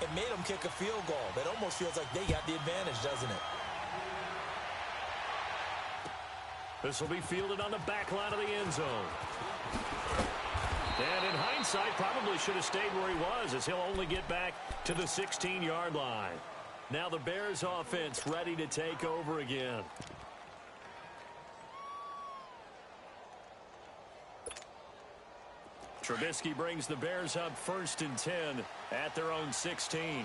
It made them kick a field goal. That almost feels like they got the advantage, doesn't it? This will be fielded on the back line of the end zone. And in hindsight, probably should have stayed where he was, as he'll only get back to the 16-yard line. Now the Bears offense ready to take over again. Trubisky brings the Bears up 1st and 10 at their own 16.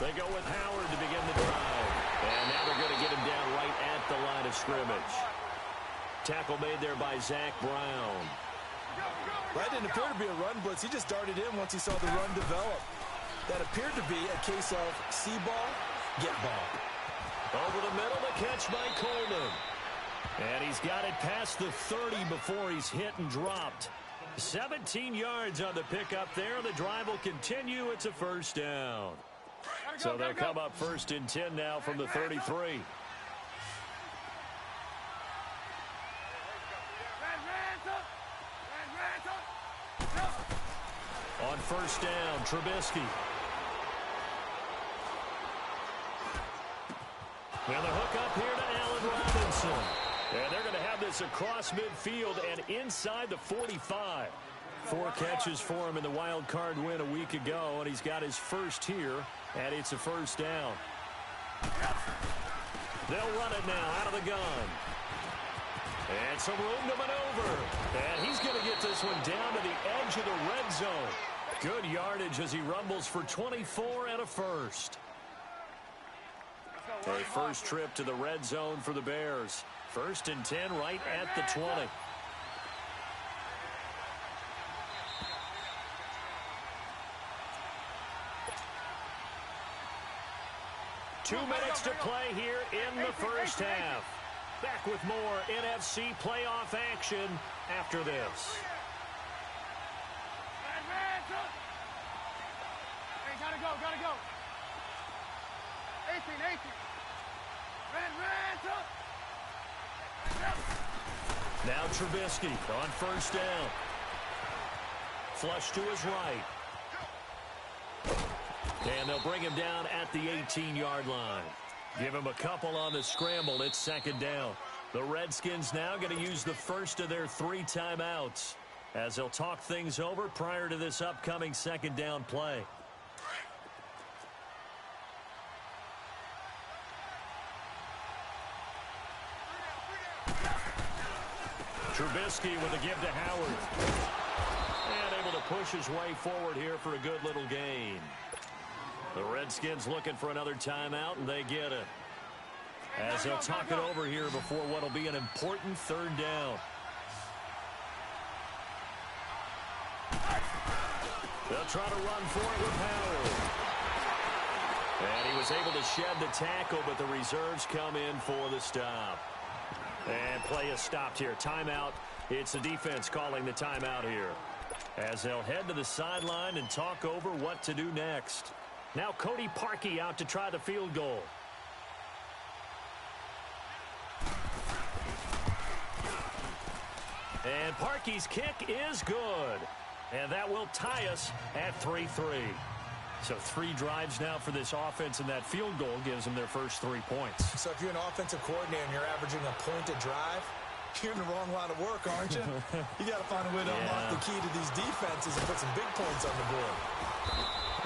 They go with Howard to begin the drive. And now they're going to get him down right at the line of scrimmage. Tackle made there by Zach Brown. That didn't appear to be a run blitz. He just darted in once he saw the run develop. That appeared to be a case of see ball, get ball. Over the middle, the catch by Coleman. And he's got it past the 30 before he's hit and dropped. 17 yards on the pickup there. The drive will continue. It's a first down. So they'll come up 1st and 10 now from the 33. On 1st down, Trubisky. And the hook up here to Allen Robinson. And they're going to have this across midfield and inside the 45. 4 catches for him in the wild card win a week ago, and he's got his first here, and it's a first down. They'll run it now out of the gun. And some room to maneuver. And he's going to get this one down to the edge of the red zone. Good yardage as he rumbles for 24 and a first. A first trip to the red zone for the Bears. 1st and 10 right at the 20. Two minutes to play here in the first half. Back with more NFC playoff action after this. Hey, gotta go. 18. Now Trubisky on 1st down. Flush to his right. And they'll bring him down at the 18-yard line. Give him a couple on the scramble. It's 2nd down. The Redskins now going to use the first of their 3 timeouts as they'll talk things over prior to this upcoming 2nd down play. Trubisky with a give to Howard. And able to push his way forward here for a good little gain. The Redskins looking for another timeout, and they get it. As they'll talk it over here before what will be an important 3rd down. They'll try to run for it with Howard. And he was able to shed the tackle, but the reserves come in for the stop. And play is stopped here. Timeout. It's the defense calling the timeout here. As they'll head to the sideline and talk over what to do next. Now Cody Parkey out to try the field goal. And Parkey's kick is good. And that will tie us at 3-3. So 3 drives now for this offense, and that field goal gives them their first 3 points. So if you're an offensive coordinator and you're averaging a point a drive, you're in the wrong line of work, aren't you? You got to find a way to unlock the key to these defenses and put some big points on the board.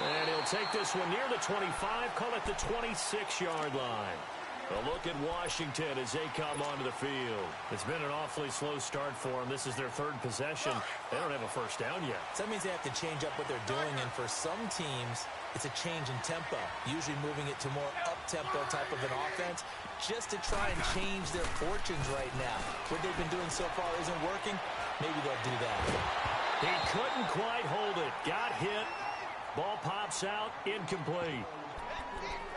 And he'll take this one near the 25, call it the 26-yard line. A look at Washington as they come onto the field. It's been an awfully slow start for them. This is their 3rd possession. They don't have a first down yet. So that means they have to change up what they're doing, and for some teams, it's a change in tempo, usually moving it to more up-tempo type of an offense, just to try and change their fortunes right now. What they've been doing so far isn't working. Maybe they'll do that. He couldn't quite hold it. Got hit. Ball pops out. Incomplete.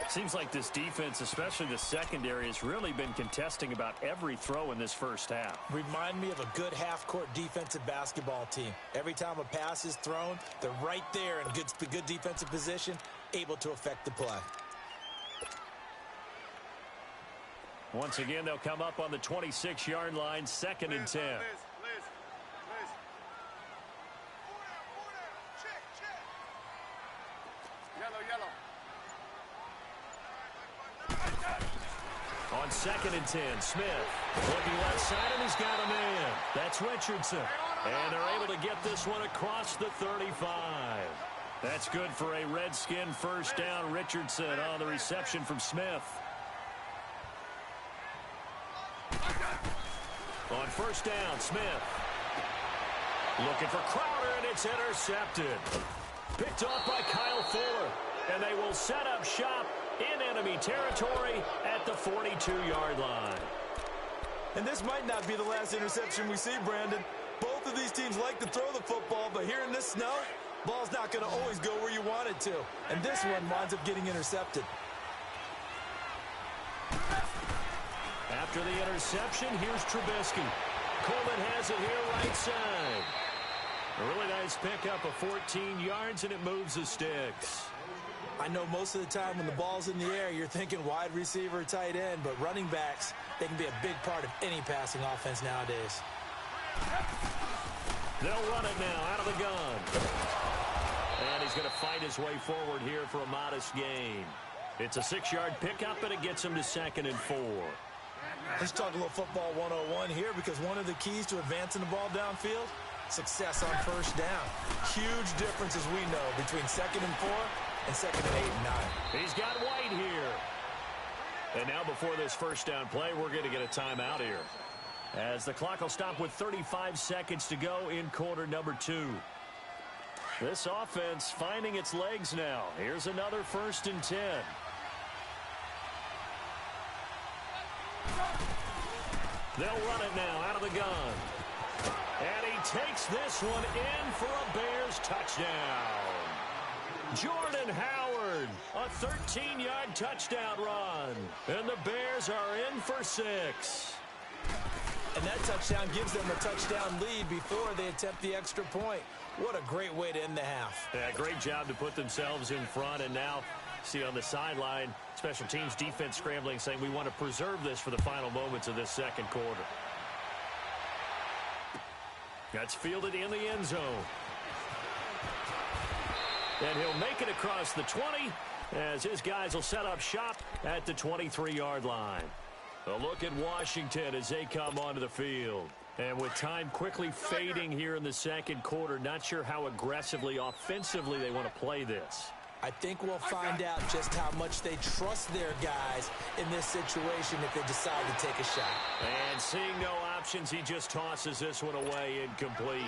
Seems like this defense, especially the secondary, has really been contesting about every throw in this first half. Remind me of a good half-court defensive basketball team. Every time a pass is thrown, they're right there in good defensive position, able to affect the play. Once again, they'll come up on the 26-yard line, 2nd and 10. Yellow. On 2nd and 10, Smith looking left side, and he's got a man. That's Richardson. And they're able to get this one across the 35. That's good for a Redskin first down. Richardson on the reception from Smith. On 1st down, Smith looking for Crowder, and it's intercepted. Picked off by Kyle Fuller, and they will set up shop in enemy territory at the 42-yard line. And this might not be the last interception we see, Brandon. Both of these teams like to throw the football, but here in this snow, ball's not going to always go where you want it to. And this one winds up getting intercepted. After the interception, here's Trubisky. Coleman has it here right side. A really nice pickup of 14 yards, and it moves the sticks. I know most of the time when the ball's in the air, you're thinking wide receiver, tight end, but running backs, they can be a big part of any passing offense nowadays. They'll run it now out of the gun. And he's going to fight his way forward here for a modest gain. It's a 6-yard pickup, and it gets him to 2nd and 4. Let's talk a little football 101 here, because one of the keys to advancing the ball downfield, success on 1st down. Huge difference, as we know, between 2nd and 4 and 2nd and 8 and 9. He's got White here. And now before this 1st down play, we're going to get a timeout here, as the clock will stop with 35 seconds to go in quarter number 2. This offense finding its legs now. Here's another 1st and 10. They'll run it now out of the gun. And he takes this one in for a Bears touchdown. Jordan Howard, a 13-yard touchdown run. And the Bears are in for 6. And that touchdown gives them a touchdown lead before they attempt the extra point. What a great way to end the half. Yeah, great job to put themselves in front. And now, see on the sideline, special teams defense scrambling, saying we want to preserve this for the final moments of this 2nd quarter. That's fielded in the end zone. And he'll make it across the 20 as his guys will set up shop at the 23-yard line. A look at Washington as they come onto the field. And with time quickly fading here in the 2nd quarter, not sure how aggressively, offensively they want to play this. I think we'll find out just how much they trust their guys in this situation if they decide to take a shot. And seeing no options, he just tosses this one away incomplete.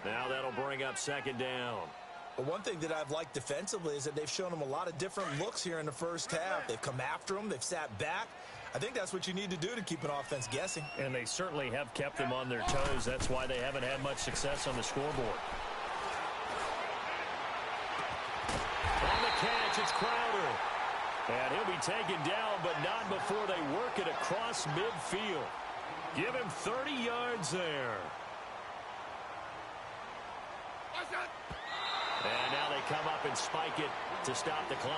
Now that'll bring up 2nd down. But one thing that I've liked defensively is that they've shown them a lot of different looks here in the 1st half. They've come after them. They've sat back. I think that's what you need to do to keep an offense guessing. And they certainly have kept them on their toes. That's why they haven't had much success on the scoreboard. On the catch, it's Crowder. And he'll be taken down, but not before they work it across midfield. Give him 30 yards there. And now they come up and spike it to stop the clock.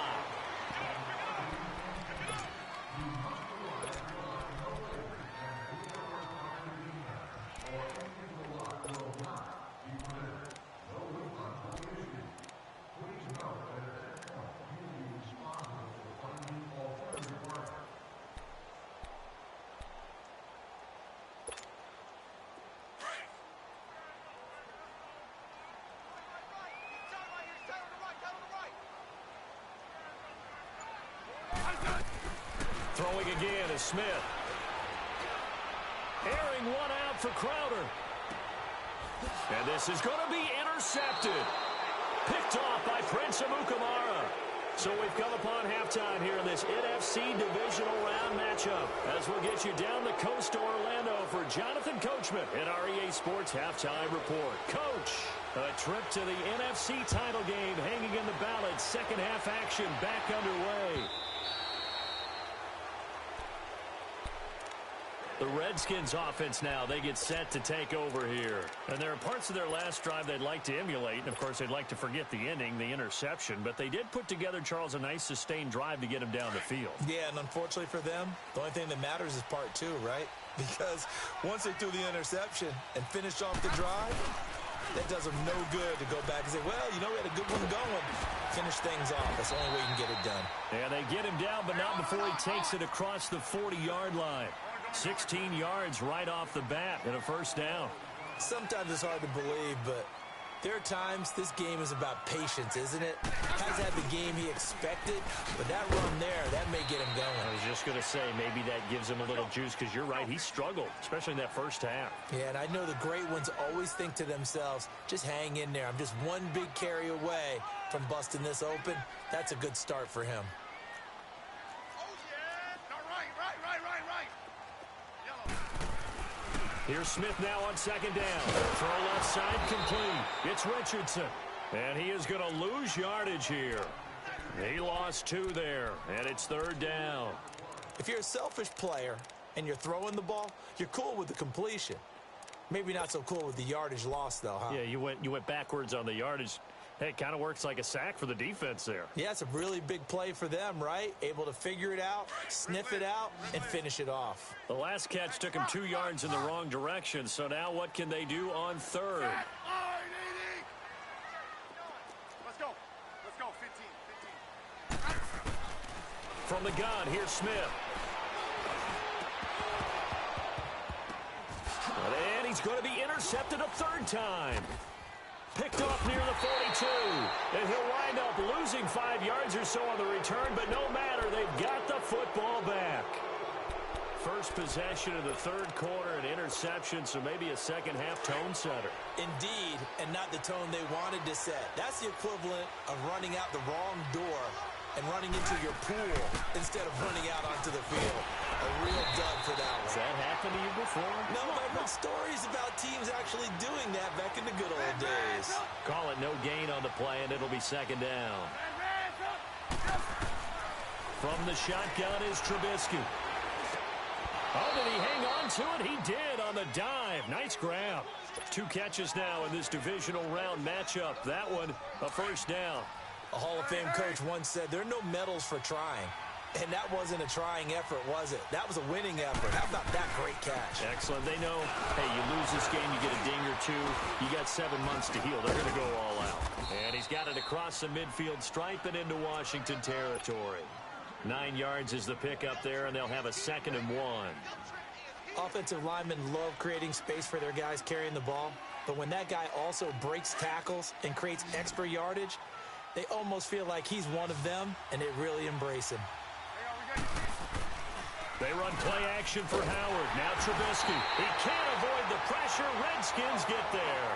Throwing again is Smith. Airing one out for Crowder. And this is going to be intercepted. Picked off by Prince Amukamara. So we've come upon halftime here in this NFC Divisional Round matchup, as we'll get you down the coast to Orlando for Jonathan Coachman in our EA Sports Halftime Report. Coach, a trip to the NFC title game hanging in the balance. 2nd half action back underway. The Redskins offense now, they get set to take over here. And there are parts of their last drive they'd like to emulate. And, of course, they'd like to forget the ending, the interception. But they did put together, Charles, a nice sustained drive to get him down the field. Yeah, and unfortunately for them, the only thing that matters is part 2, right? Because once they threw the interception and finished off the drive, that does them no good to go back and say, well, you know, we had a good one going. Finish things off. That's the only way you can get it done. And they get him down, but not before he takes it across the 40-yard line. 16 yards right off the bat and a first down. Sometimes it's hard to believe, but there are times this game is about patience, isn't it? Hasn't had the game he expected, but that run there, that may get him going. I was just going to say, maybe that gives him a little juice, because you're right, he struggled, especially in that first half. Yeah, and I know the great ones always think to themselves, just hang in there. I'm just one big carry away from busting this open. That's a good start for him. Here's Smith now on second down. Throw left side complete. It's Richardson. And he is going to lose yardage here. He lost 2 there, and it's third down. If you're a selfish player and you're throwing the ball, you're cool with the completion. Maybe not so cool with the yardage loss, though, huh? Yeah, you went backwards on the yardage. Hey, it kind of works like a sack for the defense there. Yeah, it's a really big play for them, right? Able to figure it out, sniff it out, and finish it off. The last catch took him 2 yards in the wrong direction, so now what can they do on third? Let's go. 15. From the gun, here's Smith. And he's going to be intercepted a third time. Picked off near the 42. And he'll wind up losing 5 yards or so on the return, but no matter, they've got the football back. First possession of the third quarter, an interception, so maybe a second-half tone setter. Indeed, and not the tone they wanted to set. That's the equivalent of running out the wrong door and running into your pool instead of running out onto the field. A real dud for that one. Has that happened to you before? No, I've heard stories about teams actually doing that back in the good old days. Call it no gain on the play, and it'll be second down. From the shotgun is Trubisky. Oh, did he hang on to it? He did on the dive. Nice grab. 2 catches now in this divisional round matchup. That one, a first down. A Hall of Fame coach once said, there are no medals for trying. And that wasn't a trying effort, was it? That was a winning effort. How about that great catch? Excellent. They know, hey, you lose this game, you get a ding or 2. You got 7 months to heal. They're going to go all out. And he's got it across the midfield stripe and into Washington territory. 9 yards is the pickup there, and they'll have a 2nd and 1. Offensive linemen love creating space for their guys carrying the ball. But when that guy also breaks tackles and creates extra yardage, they almost feel like he's one of them, and they really embrace him. They run play action for Howard. Now Trubisky. He can't avoid the pressure. Redskins get there.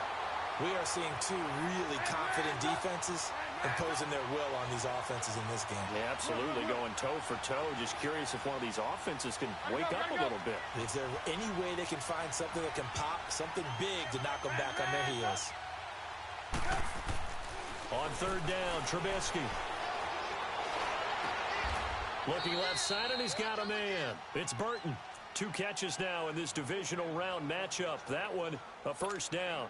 We are seeing 2 really confident defenses imposing their will on these offenses in this game. Yeah, absolutely. Going toe for toe. Just curious if one of these offenses can wake up a little bit. Is there any way they can find something that can pop, something big to knock them back on their heels? On third down, Trubisky. Looking left side, and he's got a man. It's Burton. 2 catches now in this divisional round matchup. That one, a first down.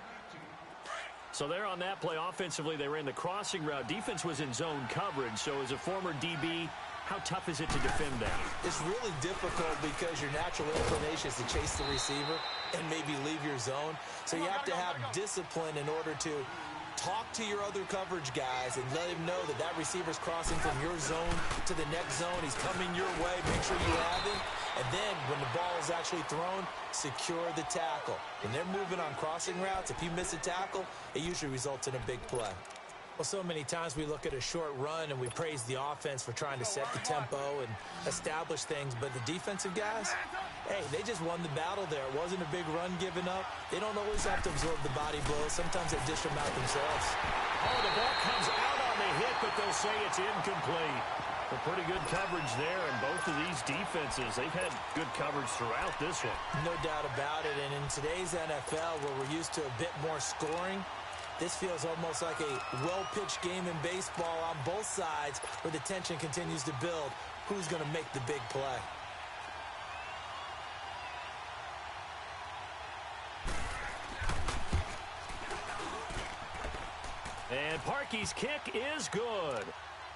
So there on that play, offensively, they ran the crossing route. Defense was in zone coverage. So as a former DB, how tough is it to defend that? It's really difficult because your natural inclination is to chase the receiver and maybe leave your zone. So you have to have discipline in order to talk to your other coverage guys and let him know that that receiver's crossing from your zone to the next zone. He's coming your way. Make sure you have him. And then when the ball is actually thrown, secure the tackle. When they're moving on crossing routes, if you miss a tackle, it usually results in a big play. Well, so many times we look at a short run and we praise the offense for trying to set the tempo and establish things, but the defensive guys, hey, they just won the battle there. It wasn't a big run given up. They don't always have to absorb the body blows. Sometimes they dish them out themselves. Oh, the ball comes out on the hit, but they'll say it's incomplete. Well, pretty good coverage there, and both of these defenses, they've had good coverage throughout this one. No doubt about it, and in today's NFL, where we're used to a bit more scoring, this feels almost like a well-pitched game in baseball on both sides where the tension continues to build. Who's going to make the big play? And Parkey's kick is good.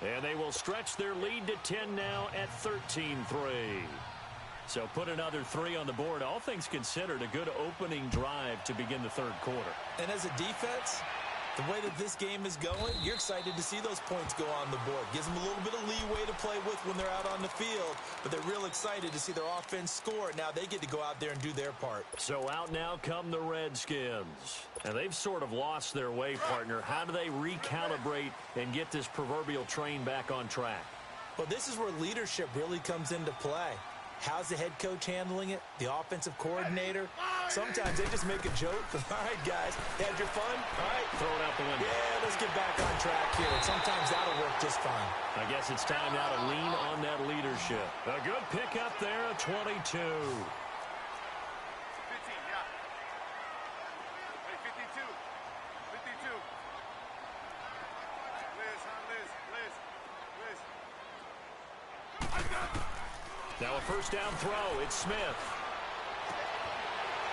And they will stretch their lead to 10 now at 13-3. So put another 3 on the board. All things considered, a good opening drive to begin the third quarter. And as a defense, The way that this game is going, you're excited to see those points go on the board. Gives them a little bit of leeway to play with when they're out on the field, but they're real excited to see their offense score. Now they get to go out there and do their part. So out now come the Redskins. And they've sort of lost their way, partner. How do they recalibrate and get this proverbial train back on track? Well, this is where leadership really comes into play. How's the head coach handling it? The offensive coordinator? Sometimes they just make a joke. All right, guys, had your fun? All right. Throw it out the window. Yeah, let's get back on track here. And sometimes that'll work just fine. I guess it's time now to lean on that leadership. A good pickup there, a 22. 15, yeah. Hey, 52. 52. Liz. Now a first down throw. It's Smith.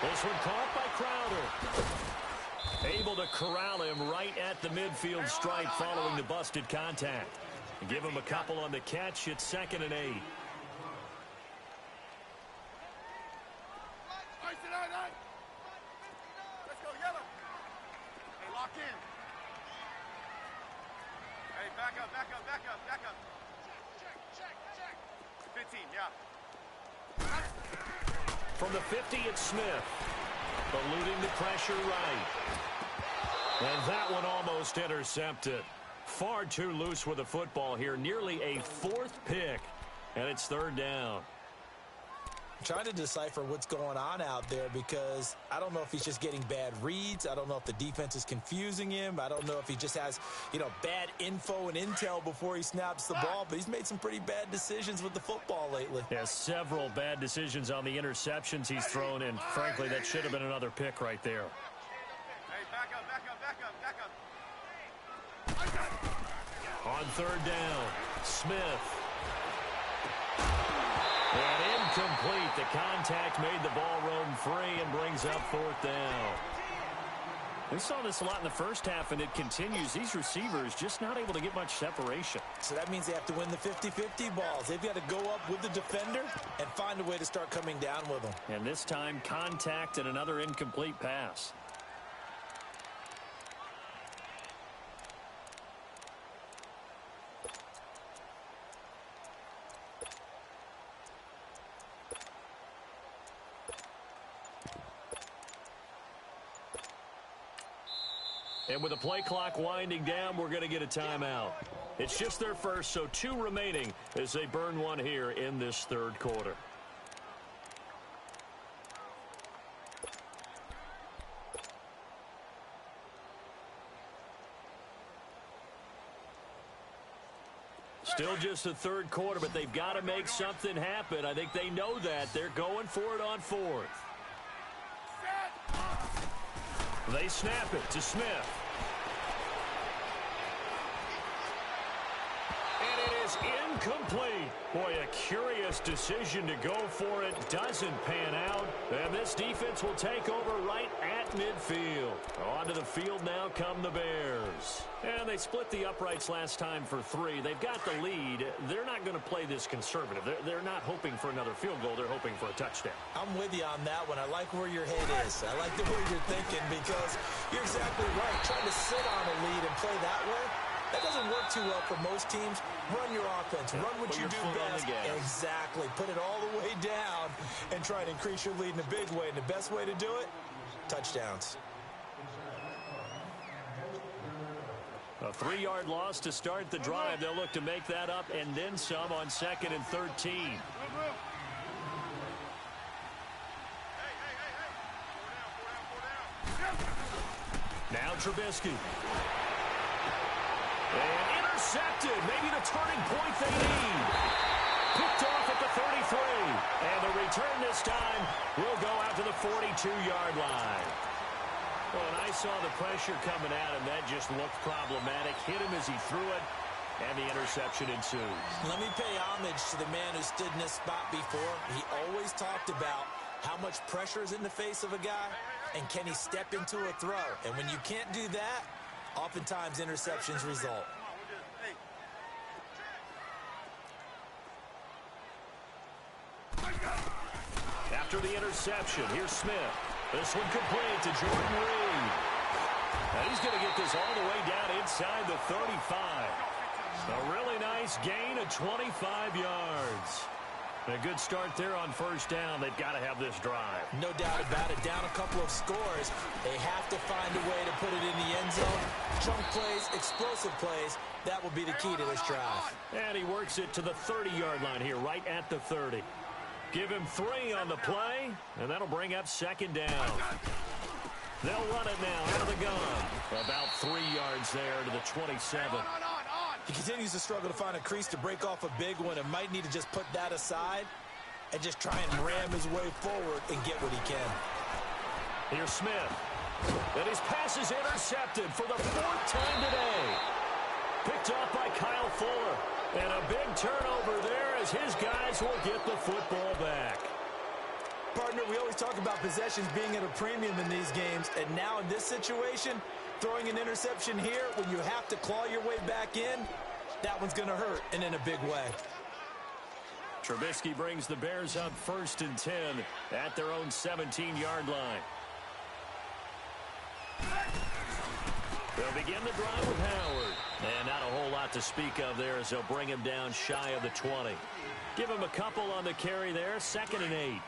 This one caught by Crowder. Able to corral him right at the midfield stripe following the busted contact. And give him a couple on the catch. It's 2nd and 8. Let's go, yellow. Hey, lock in. Hey, back up. 15, yeah. From the 50, it's Smith. Eluding the pressure right. And that one almost intercepted. Far too loose with the football here. Nearly a 4th pick. And it's 3rd down. I'm trying to decipher what's going on out there because I don't know if he's just getting bad reads. I don't know if the defense is confusing him. I don't know if he just has, bad info and intel before he snaps the ball. But he's made some pretty bad decisions with the football lately. Yeah, several bad decisions on the interceptions he's thrown, and frankly, that should have been another pick right there. Hey, back up. On 3rd down, Smith. And incomplete. The contact made the ball roam free and brings up 4th down. We saw this a lot in the first half, and it continues. These receivers just not able to get much separation. So that means they have to win the 50-50 balls. They've got to go up with the defender and find a way to start coming down with them. And this time, contact and another incomplete pass. And with the play clock winding down, we're going to get a timeout. It's just their first, so 2 remaining as they burn one here in this 3rd quarter. Still just the 3rd quarter, but they've got to make something happen. I think they know that. They're going for it on 4th. They snap it to Smith. And it is incomplete. Boy, a curious decision to go for it. Doesn't pan out. And this defense will take over right at midfield. Onto the field now come the Bears. And they split the uprights last time for 3. They've got the lead. They're not going to play this conservative. They're not hoping for another field goal. They're hoping for a touchdown. I'm with you on that one. I like where your head is. I like the way you're thinking because you're exactly right. Trying to sit on a lead and play that way, that doesn't work too well for most teams. Run your offense. Run what you do best. Exactly. Put it all the way down and try to increase your lead in a big way. And the best way to do it, touchdowns. A 3-yard loss to start the drive. They'll look to make that up and then some on 2nd and 13. Now Trubisky. And intercepted. Maybe the turning point they need. Picked off at the 33. And the return this time will go out to the 42-yard line. Well, and I saw the pressure coming at him. That just looked problematic. Hit him as he threw it, and the interception ensues. Let me pay homage to the man who stood in this spot before. He always talked about how much pressure is in the face of a guy, and can he step into a throw. And when you can't do that, oftentimes interceptions result. After the interception, here's Smith. This one complete to Jordan Reed. And he's going to get this all the way down inside the 35. A really nice gain of 25 yards. A good start there on first down. They've got to have this drive. No doubt about it. Down a couple of scores. They have to find a way to put it in the end zone. Chunk plays, explosive plays. That will be the key to this drive. And he works it to the 30-yard line here, right at the 30. Give him 3 on the play, and that'll bring up second down. They'll run it now out of the gun. About 3 yards there to the 27. He continues to struggle to find a crease to break off a big one and might need to just put that aside and just try and ram his way forward and get what he can. Here's Smith. And his pass is intercepted for the 4th time today. Picked off by Kyle Fuller. And a big turnover there as his guys will get the football back. Partner, we always talk about possessions being at a premium in these games, and now in this situation, throwing an interception here when you have to claw your way back in, that one's going to hurt, and in a big way. Trubisky brings the Bears up 1st and 10 at their own 17-yard line. They'll begin the drive with Howard. And not a whole lot to speak of there as they'll bring him down shy of the 20. Give him a couple on the carry there, 2nd and 8.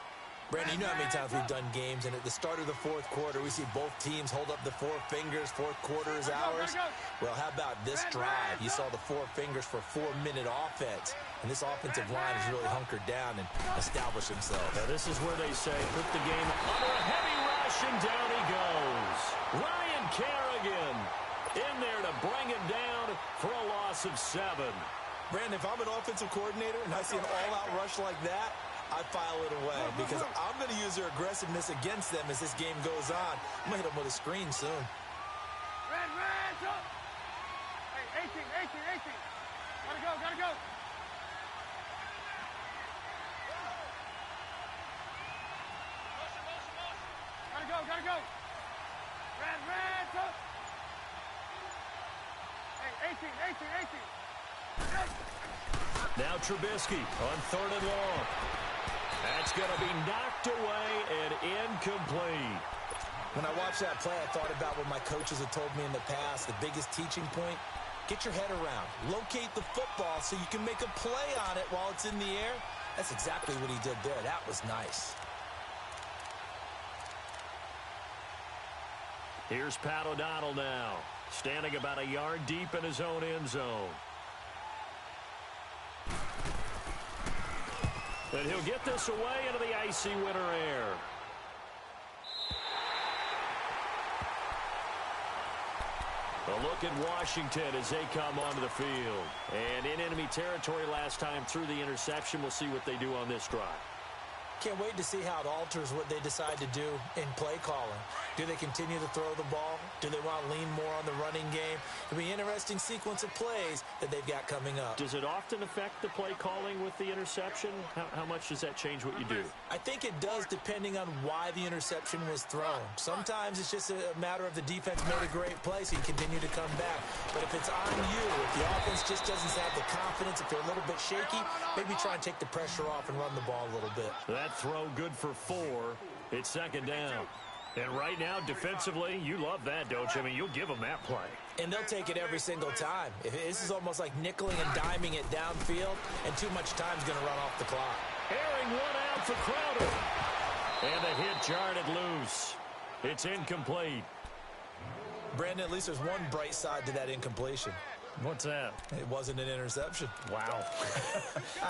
Brandon, you know how many times we've done games, and at the start of the 4th quarter, we see both teams hold up the 4 fingers, 4th quarter is ours. Well, how about this drive? You saw the 4 fingers for 4-minute offense, and this offensive line has really hunkered down and established themselves. Now, this is where they say, put the game under a heavy rush, and down he goes. Ryan Kerrigan in there to bring him down for a loss of 7. Brandon, if I'm an offensive coordinator and I see an all-out rush like that, I file it away because I'm going to use their aggressiveness against them as this game goes on. I'm going to hit them with a screen soon. Red, up. Hey, 18. Gotta go. Gotta go. Red, up. Hey, 18. Now Trubisky on 3rd and long. That's going to be knocked away and incomplete. When I watched that play, I thought about what my coaches had told me in the past. The biggest teaching point, get your head around. Locate the football so you can make a play on it while it's in the air. That's exactly what he did there. That was nice. Here's Pat O'Donnell now, standing about a yard deep in his own end zone. And he'll get this away into the icy winter air. A look at Washington as they come onto the field. And in enemy territory last time through the interception. We'll see what they do on this drive. Can't wait to see how it alters what they decide to do in play calling. Do they continue to throw the ball? Do they want to lean more on the running game? It'll be an interesting sequence of plays that they've got coming up. Does it often affect the play calling with the interception? How much does that change what you do? I think it does depending on why the interception was thrown. Sometimes it's just a matter of the defense made a great play, so you continue to come back. But if it's on you, if the offense just doesn't have the confidence, if they're a little bit shaky, maybe try and take the pressure off and run the ball a little bit. That throw good for 4. It's 2nd down. And right now, defensively, you love that, don't you? I mean, you'll give them that play. And they'll take it every single time. This is almost like nickeling and diming it downfield, and too much time's going to run off the clock. Airing one out for Crowder. And the hit jarred it loose. It's incomplete. Brandon, at least there's one bright side to that incompletion. What's that? It wasn't an interception. Wow.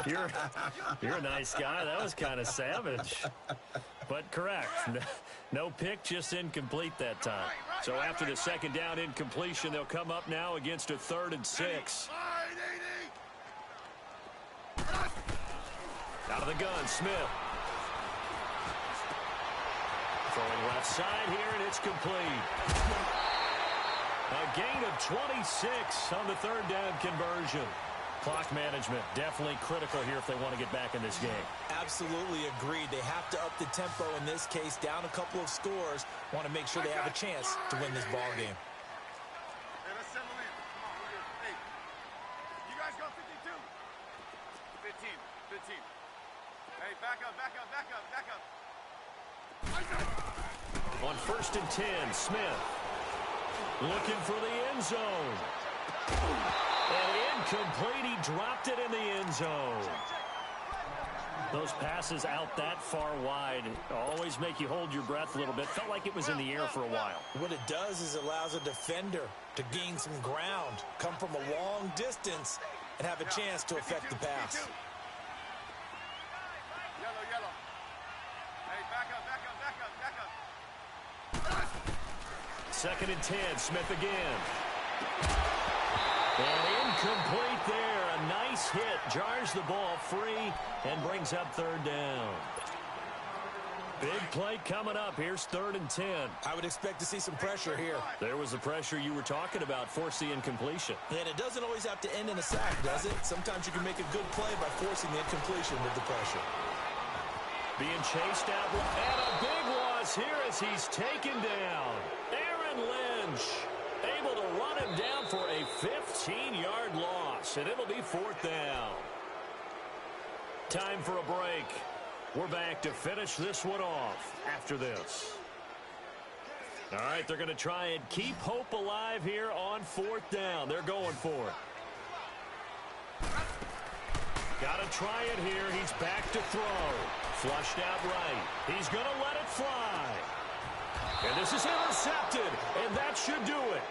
You're a nice guy. That was kind of savage. But correct. No pick, just incomplete that time. So after the 2nd down incompletion, they'll come up now against a 3rd and 6. Out of the gun, Smith. Throwing left side here, and it's complete. A gain of 26 on the 3rd down conversion. Clock management definitely critical here if they want to get back in this game. Absolutely agreed. They have to up the tempo in this case, down a couple of scores. Want to make sure they have a chance to win this ball game. Hey, let's settle in. Come on, we're good. Hey, you guys go 52. 15. Hey, back up. On 1st and 10, Smith. Looking for the end zone. And incomplete. He dropped it in the end zone. Those passes out that far wide always make you hold your breath a little bit. Felt like it was in the air for a while. What it does is it allows a defender to gain some ground, come from a long distance, and have a chance to affect the pass. Yellow, yellow. Hey, back up, back up, back up, back up. 2nd and 10, Smith again. And incomplete there. A nice hit. Jars the ball free and brings up 3rd down. Big play coming up. Here's 3rd and 10. I would expect to see some pressure here. There was the pressure you were talking about, force the incompletion. And it doesn't always have to end in a sack, does it? Sometimes you can make a good play by forcing the incompletion with the pressure. Being chased out. And a big loss here as he's taken down. Aaron Lynch able to run him down for a 15-yard loss. And it'll be 4th down. Time for a break. We're back to finish this one off after this. All right, they're going to try and keep hope alive here on 4th down. They're going for it. Got to try it here. He's back to throw. Flushed out right. He's going to let it fly. And this is intercepted, and that should do it.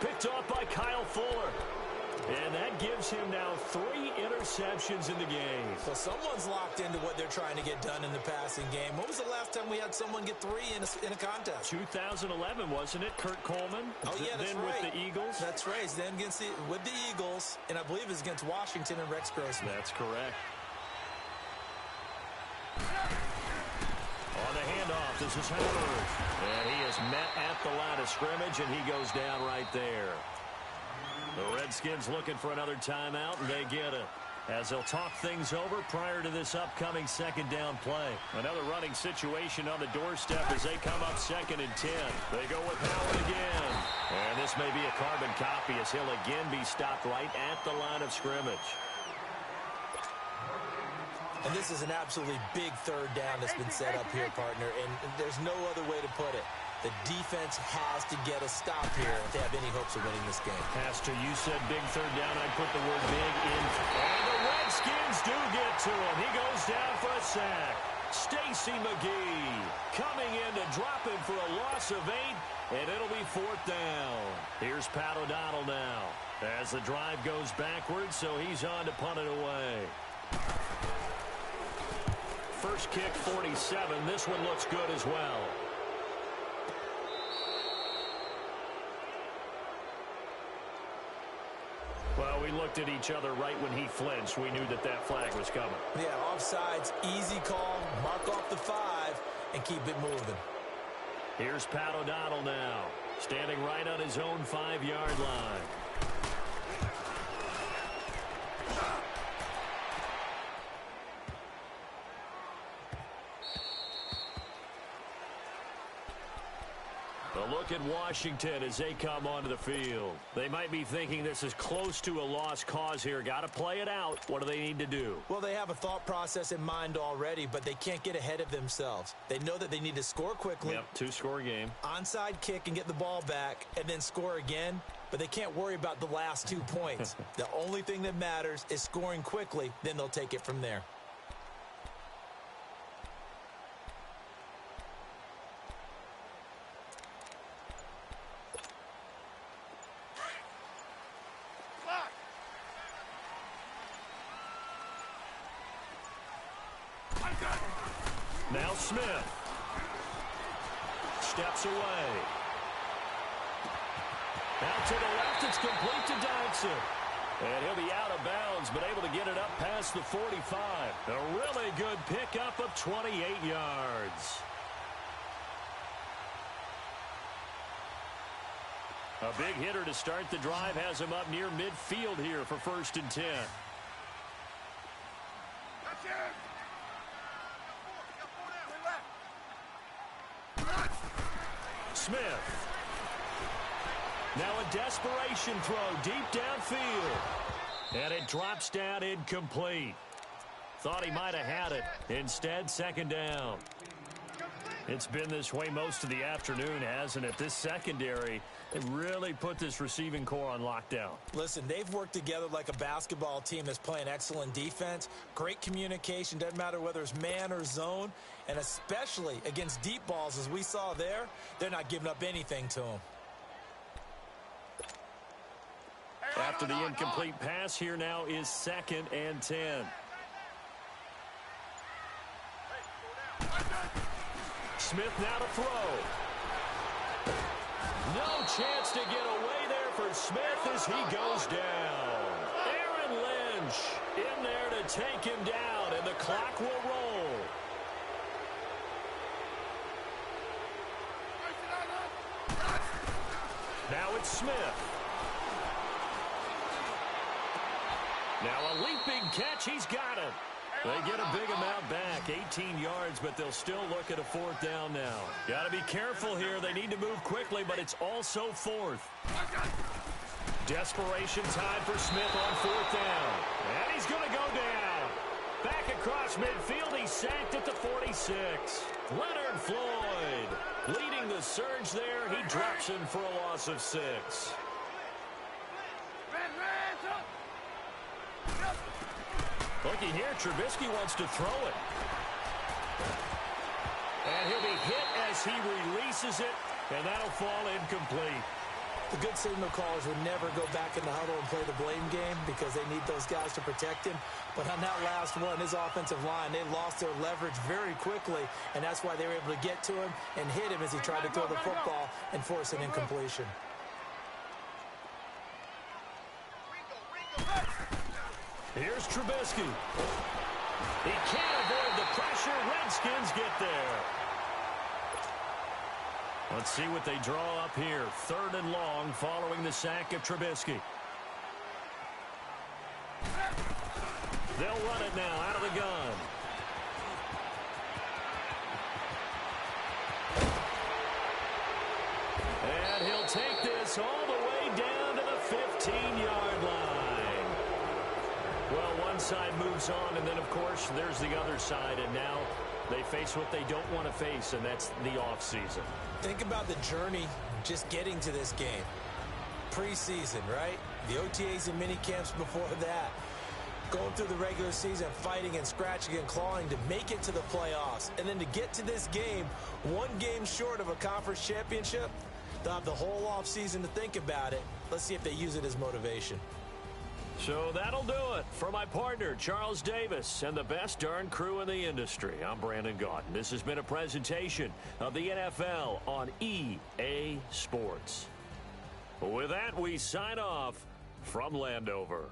Picked off by Kyle Fuller. And that gives him now 3 interceptions in the game. So someone's locked into what they're trying to get done in the passing game. When was the last time we had someone get 3 in a contest? 2011, wasn't it? Kurt Coleman? Oh, yeah, that's then right. With the Eagles? That's right. Then with the Eagles, and I believe it's against Washington and Rex Grossman. That's correct. On the handoff, this is Howard. And he is met at the line of scrimmage, and he goes down right there. The Redskins looking for another timeout, and they get it. As they'll talk things over prior to this upcoming 2nd down play. Another running situation on the doorstep as they come up 2nd and 10. They go with Howard again. And this may be a carbon copy as he'll again be stopped right at the line of scrimmage. And this is an absolutely big 3rd down that's been set up here, partner, and there's no other way to put it. The defense has to get a stop here if they have any hopes of winning this game. Pastor, you said big 3rd down. I'd put the word big in. And the Redskins do get to him. He goes down for a sack. Stacy McGee coming in to drop him for a loss of 8, and it'll be 4th down. Here's Pat O'Donnell now as the drive goes backwards, so he's on to punt it away. First kick, 47. This one looks good as well. Well, we looked at each other right when he flinched. We knew that that flag was coming. Yeah, offsides, easy call, mark off the 5, and keep it moving. Here's Pat O'Donnell now, standing right on his own 5-yard line. A look at Washington as they come onto the field. They might be thinking this is close to a lost cause here. Got to play it out. What do they need to do? Well, they have a thought process in mind already, but they can't get ahead of themselves. They know that they need to score quickly. Yep, 2-score game. Onside kick and get the ball back and then score again, but they can't worry about the last 2 points. The only thing that matters is scoring quickly, then they'll take it from there. Now Smith steps away. Out to the left, it's complete to Dodson. And he'll be out of bounds, but able to get it up past the 45. A really good pickup of 28 yards. A big hitter to start the drive has him up near midfield here for 1st and 10. That's it. Smith. Now a desperation throw deep downfield. And it drops down incomplete. Thought he might have had it. Instead, 2nd down. Complete. It's been this way most of the afternoon, hasn't it? This secondary, it really put this receiving core on lockdown. Listen, they've worked together like a basketball team that's playing excellent defense. Great communication, doesn't matter whether it's man or zone. And especially against deep balls, as we saw there, they're not giving up anything to them. After the incomplete pass, here now is 2nd and 10. Smith now to throw. No chance to get away there for Smith as he goes down. Aaron Lynch in there to take him down, and the clock will roll. Now it's Smith. Now a leaping catch. He's got it. They get a big amount back, 18 yards, but they'll still look at a 4th down now. Got to be careful here. They need to move quickly, but it's also 4th. Desperation time for Smith on 4th down. And he's going to go down. Back across midfield. He's sacked at the 46. Leonard Floyd leading the surge there. He drops in for a loss of 6. Looking here, Trubisky wants to throw it. And he'll be hit as he releases it, and that'll fall incomplete. The good signal callers would never go back in the huddle and play the blame game because they need those guys to protect him. But on that last one, his offensive line, they lost their leverage very quickly, and that's why they were able to get to him and hit him as he tried to throw the football and force an incompletion. Here's Trubisky. He can't avoid the pressure. Redskins get there. Let's see what they draw up here. 3rd and long following the sack of Trubisky. They'll run it now out of the gun. And he'll take this all the way down to the 15-yard line. Well, one side moves on, and then, of course, there's the other side, and now they face what they don't want to face, and that's the offseason. Think about the journey just getting to this game. Preseason, right? The OTAs and mini camps before that. Going through the regular season, fighting and scratching and clawing to make it to the playoffs. And then to get to this game, one game short of a conference championship, they'll have the whole offseason to think about it. Let's see if they use it as motivation. So that'll do it for my partner, Charles Davis, and the best darn crew in the industry. I'm Brandon Gaudin. This has been a presentation of the NFL on EA Sports. With that, we sign off from Landover.